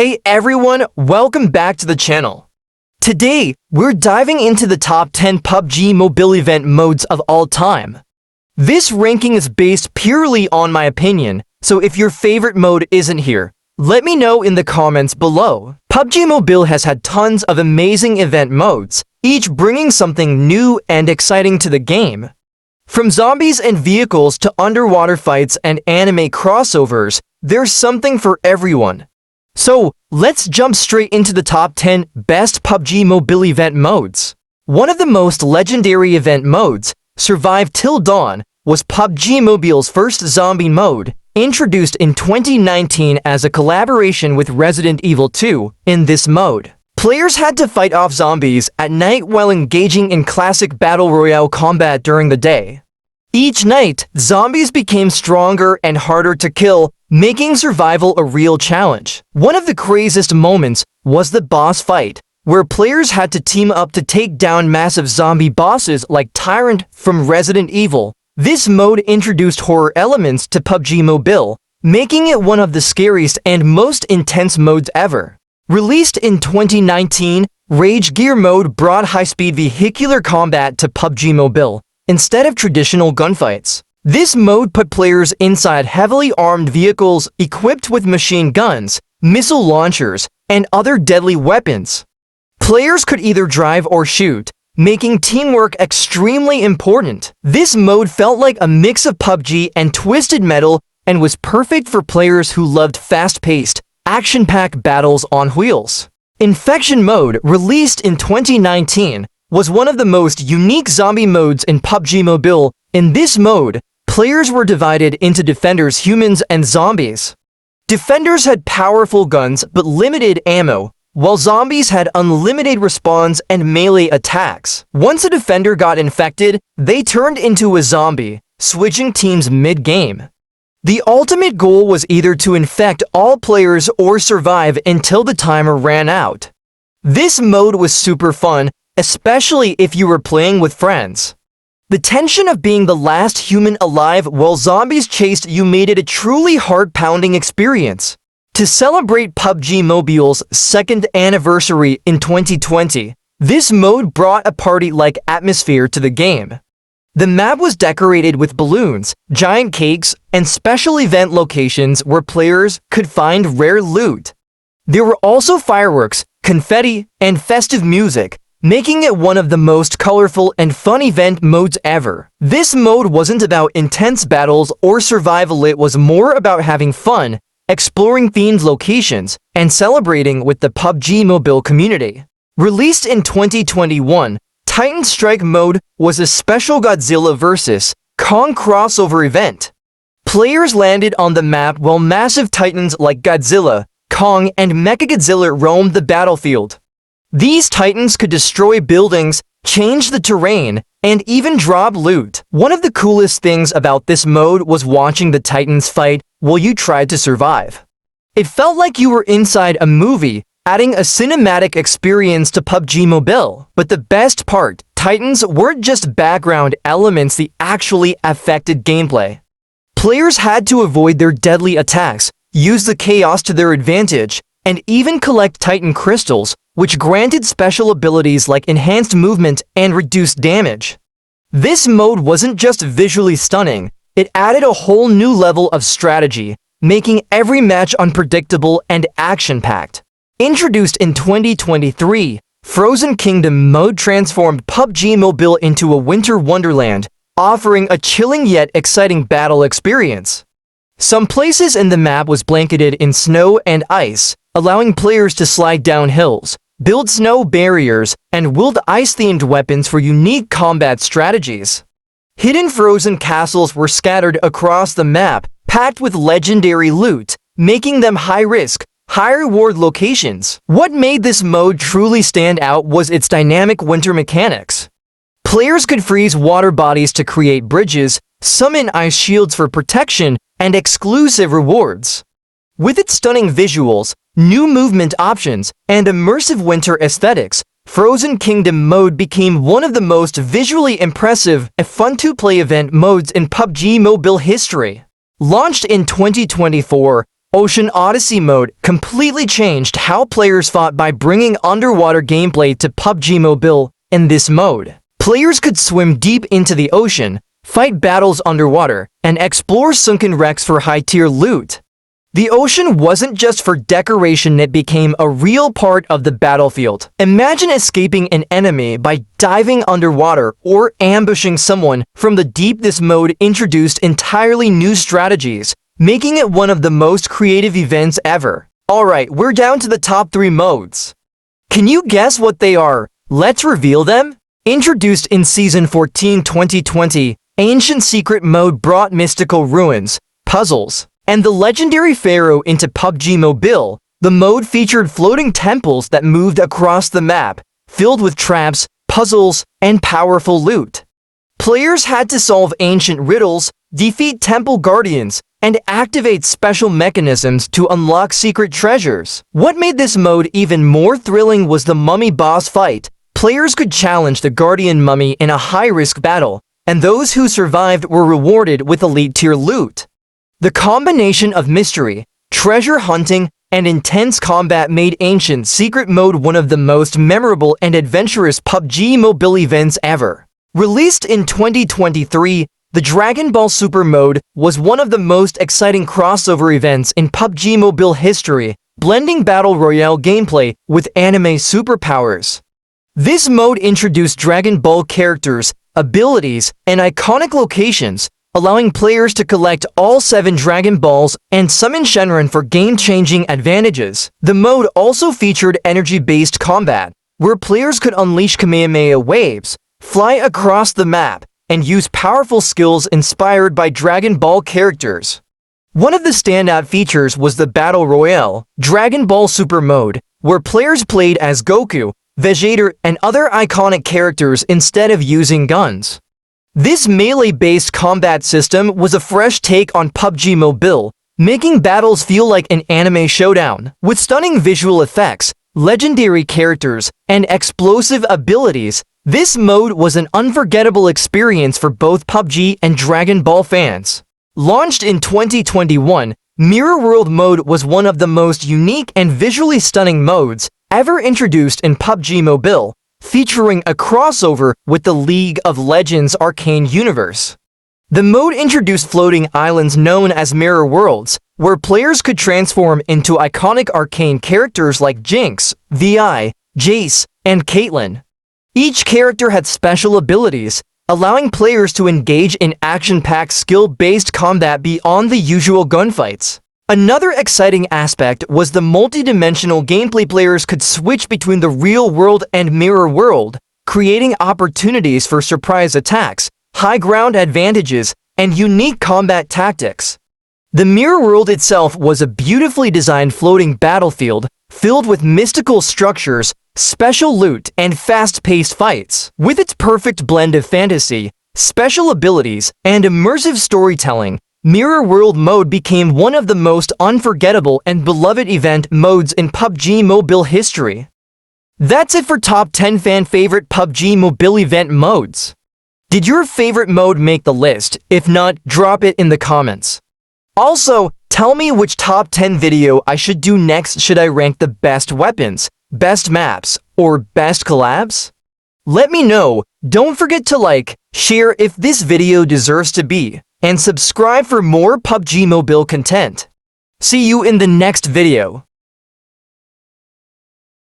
Hey everyone, welcome back to the channel. Today, we're diving into the top 10 PUBG Mobile event modes of all time. This ranking is based purely on my opinion, so if your favorite mode isn't here, let me know in the comments below. PUBG Mobile has had tons of amazing event modes, each bringing something new and exciting to the game. From zombies and vehicles to underwater fights and anime crossovers, there's something for everyone. So, let's jump straight into the top 10 best PUBG Mobile event modes. One of the most legendary event modes, Survive Till Dawn, was PUBG Mobile's first zombie mode, introduced in 2019 as a collaboration with Resident Evil 2. In this mode, players had to fight off zombies at night while engaging in classic battle royale combat during the day. Each night, zombies became stronger and harder to kill, making survival a real challenge. One of the craziest moments was the boss fight, where players had to team up to take down massive zombie bosses like Tyrant from Resident Evil. This mode introduced horror elements to PUBG Mobile, making it one of the scariest and most intense modes ever. Released in 2019, Rage Gear mode brought high-speed vehicular combat to PUBG Mobile, instead of traditional gunfights. This mode put players inside heavily armed vehicles equipped with machine guns, missile launchers, and other deadly weapons. Players could either drive or shoot, making teamwork extremely important. This mode felt like a mix of PUBG and Twisted Metal and was perfect for players who loved fast-paced, action-packed battles on wheels. Infection mode, released in 2019, was one of the most unique zombie modes in PUBG Mobile. In this mode, players were divided into defenders, humans, and zombies. Defenders had powerful guns but limited ammo, while zombies had unlimited respawns and melee attacks. Once a defender got infected, they turned into a zombie, switching teams mid-game. The ultimate goal was either to infect all players or survive until the timer ran out. This mode was super fun, especially if you were playing with friends. The tension of being the last human alive while zombies chased you made it a truly heart-pounding experience. To celebrate PUBG Mobile's second anniversary in 2020, this mode brought a party-like atmosphere to the game. The map was decorated with balloons, giant cakes, and special event locations where players could find rare loot. There were also fireworks, confetti, and festive music, making it one of the most colorful and fun event modes ever. This mode wasn't about intense battles or survival, it was more about having fun, exploring themed locations, and celebrating with the PUBG Mobile community. Released in 2021, Titan Strike mode was a special Godzilla vs. Kong crossover event. Players landed on the map while massive titans like Godzilla, Kong, and Mechagodzilla roamed the battlefield. These titans could destroy buildings, change the terrain, and even drop loot. One of the coolest things about this mode was watching the titans fight while you tried to survive. It felt like you were inside a movie, adding a cinematic experience to PUBG Mobile. But the best part, titans weren't just background elements, they actually affected gameplay. Players had to avoid their deadly attacks, use the chaos to their advantage, and even collect titan crystals, which granted special abilities like enhanced movement and reduced damage. This mode wasn't just visually stunning, it added a whole new level of strategy, making every match unpredictable and action-packed. Introduced in 2023, Frozen Kingdom mode transformed PUBG Mobile into a winter wonderland, offering a chilling yet exciting battle experience. Some places in the map was blanketed in snow and ice, allowing players to slide down hills, build snow barriers, and wield ice-themed weapons for unique combat strategies. Hidden frozen castles were scattered across the map, packed with legendary loot, making them high-risk, high-reward locations. What made this mode truly stand out was its dynamic winter mechanics. Players could freeze water bodies to create bridges, summon ice shields for protection, and exclusive rewards. With its stunning visuals, new movement options, and immersive winter aesthetics, Frozen Kingdom mode became one of the most visually impressive and fun-to-play event modes in PUBG Mobile history. Launched in 2024, Ocean Odyssey mode completely changed how players fought by bringing underwater gameplay to PUBG Mobile. In this mode, players could swim deep into the ocean, fight battles underwater, and explore sunken wrecks for high-tier loot. The ocean wasn't just for decoration, it became a real part of the battlefield. Imagine escaping an enemy by diving underwater or ambushing someone from the deep. This mode introduced entirely new strategies, making it one of the most creative events ever. Alright, we're down to the top 3 modes. Can you guess what they are? Let's reveal them. Introduced in Season 14 2020, Ancient Secret mode brought mystical ruins, puzzles, and the legendary Pharaoh into PUBG Mobile. The mode featured floating temples that moved across the map, filled with traps, puzzles, and powerful loot. Players had to solve ancient riddles, defeat temple guardians, and activate special mechanisms to unlock secret treasures. What made this mode even more thrilling was the mummy boss fight. Players could challenge the guardian mummy in a high-risk battle, and those who survived were rewarded with elite-tier loot. The combination of mystery, treasure hunting, and intense combat made Ancient Secret mode one of the most memorable and adventurous PUBG Mobile events ever. Released in 2023, the Dragon Ball Super mode was one of the most exciting crossover events in PUBG Mobile history, blending Battle Royale gameplay with anime superpowers. This mode introduced Dragon Ball characters, abilities, and iconic locations, allowing players to collect all 7 Dragon Balls and summon Shenron for game-changing advantages. The mode also featured energy-based combat, where players could unleash Kamehameha waves, fly across the map, and use powerful skills inspired by Dragon Ball characters. One of the standout features was the Battle Royale, Dragon Ball Super mode, where players played as Goku, Vegeta, and other iconic characters instead of using guns. This melee-based combat system was a fresh take on PUBG Mobile, making battles feel like an anime showdown. With stunning visual effects, legendary characters, and explosive abilities, this mode was an unforgettable experience for both PUBG and Dragon Ball fans. Launched in 2021, Mirror World mode was one of the most unique and visually stunning modes ever introduced in PUBG Mobile, featuring a crossover with the League of Legends Arcane universe. The mode introduced floating islands known as Mirror Worlds, where players could transform into iconic Arcane characters like Jinx, Vi, Jace, and Caitlyn. Each character had special abilities, allowing players to engage in action-packed skill-based combat beyond the usual gunfights. Another exciting aspect was the multi-dimensional gameplay. Players could switch between the real world and mirror world, creating opportunities for surprise attacks, high ground advantages, and unique combat tactics. The mirror world itself was a beautifully designed floating battlefield filled with mystical structures, special loot, and fast-paced fights. With its perfect blend of fantasy, special abilities, and immersive storytelling, Mirror World mode became one of the most unforgettable and beloved event modes in PUBG Mobile history. That's it for top 10 fan-favorite PUBG Mobile event modes. Did your favorite mode make the list? If not, drop it in the comments. Also, tell me which top 10 video I should do next. Should I rank the best weapons, best maps, or best collabs? Let me know. Don't forget to like, share if this video deserves to be, and subscribe for more PUBG Mobile content. See you in the next video.